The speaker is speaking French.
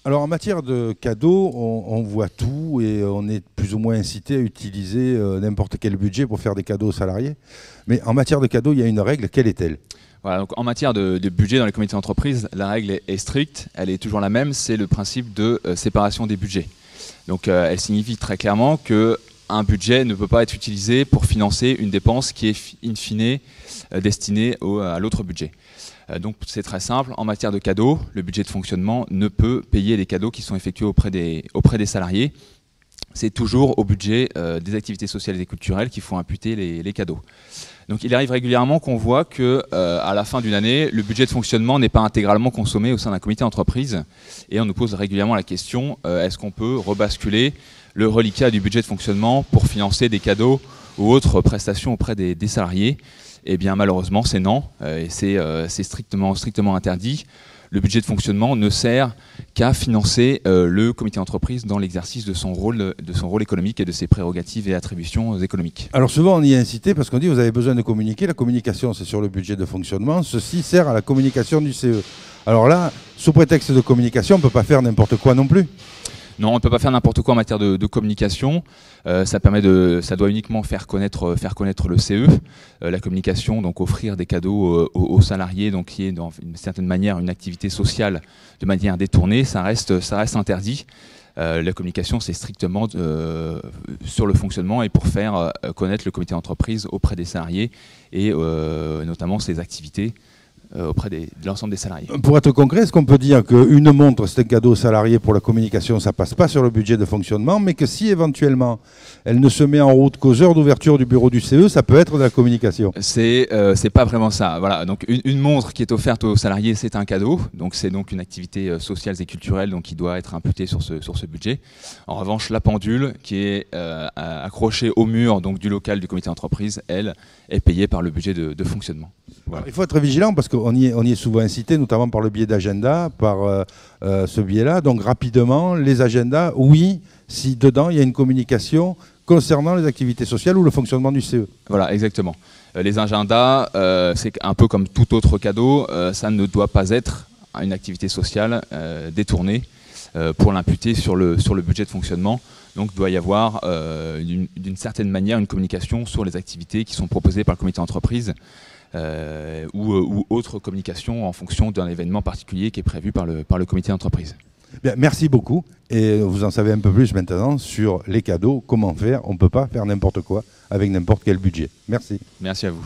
Alors en matière de cadeaux, on voit tout et on est plus ou moins incité à utiliser n'importe quel budget pour faire des cadeaux aux salariés. Mais en matière de cadeaux, il y a une règle, quelle est-elle? Voilà, donc en matière de budget dans les comités d'entreprise, la règle est stricte, elle est toujours la même, c'est le principe de séparation des budgets. Donc elle signifie très clairement qu'un budget ne peut pas être utilisé pour financer une dépense qui est in fine destinée à l'autre budget. Donc c'est très simple, en matière de cadeaux, le budget de fonctionnement ne peut payer les cadeaux qui sont effectués auprès des salariés. C'est toujours au budget des activités sociales et culturelles qu'il faut imputer les cadeaux. Donc il arrive régulièrement qu'on voit qu'à la fin d'une année, le budget de fonctionnement n'est pas intégralement consommé au sein d'un comité d'entreprise. Et on nous pose régulièrement la question, est-ce qu'on peut rebasculer le reliquat du budget de fonctionnement pour financer des cadeaux ou autres prestations auprès des salariés? Eh bien malheureusement c'est non, et c'est strictement interdit. Le budget de fonctionnement ne sert qu'à financer le comité d'entreprise dans l'exercice de son rôle économique et de ses prérogatives et attributions économiques. Alors souvent on y est incité parce qu'on dit vous avez besoin de communiquer, la communication c'est sur le budget de fonctionnement, ceci sert à la communication du CE. Alors là, sous prétexte de communication, on ne peut pas faire n'importe quoi non plus. Non, on ne peut pas faire n'importe quoi en matière de communication. Ça doit uniquement faire connaître le CE. La communication, donc offrir des cadeaux aux salariés, donc qui est dans une certaine manière une activité sociale de manière détournée, ça reste interdit. La communication, c'est strictement sur le fonctionnement et pour faire connaître le comité d'entreprise auprès des salariés et notamment ses activités auprès de l'ensemble des salariés. Pour être concret, est-ce qu'on peut dire qu'une montre, c'est un cadeau aux salariés pour la communication, ça ne passe pas sur le budget de fonctionnement, mais que si éventuellement elle ne se met en route qu'aux heures d'ouverture du bureau du CE, ça peut être de la communication? C'est pas vraiment ça. Voilà. Donc une montre qui est offerte aux salariés, c'est un cadeau. Donc c'est donc une activité sociale et culturelle donc qui doit être imputée sur ce budget. En revanche, la pendule qui est accrochée au mur donc du local du comité d'entreprise, elle est payée par le budget de fonctionnement. Voilà. Il faut être vigilant parce qu'on y est souvent incité, notamment par le biais d'agenda, par ce biais-là. Donc rapidement, les agendas, oui, si dedans il y a une communication concernant les activités sociales ou le fonctionnement du CE. Voilà, exactement. Les agendas, c'est un peu comme tout autre cadeau, ça ne doit pas être une activité sociale détournée pour l'imputer sur le budget de fonctionnement. Donc il doit y avoir d'une certaine manière une communication sur les activités qui sont proposées par le comité d'entreprise. Ou autre communication en fonction d'un événement particulier qui est prévu par le comité d'entreprise. Bien, merci beaucoup et vous en savez un peu plus maintenant sur les cadeaux, comment faire. On ne peut pas faire n'importe quoi avec n'importe quel budget. Merci. Merci à vous.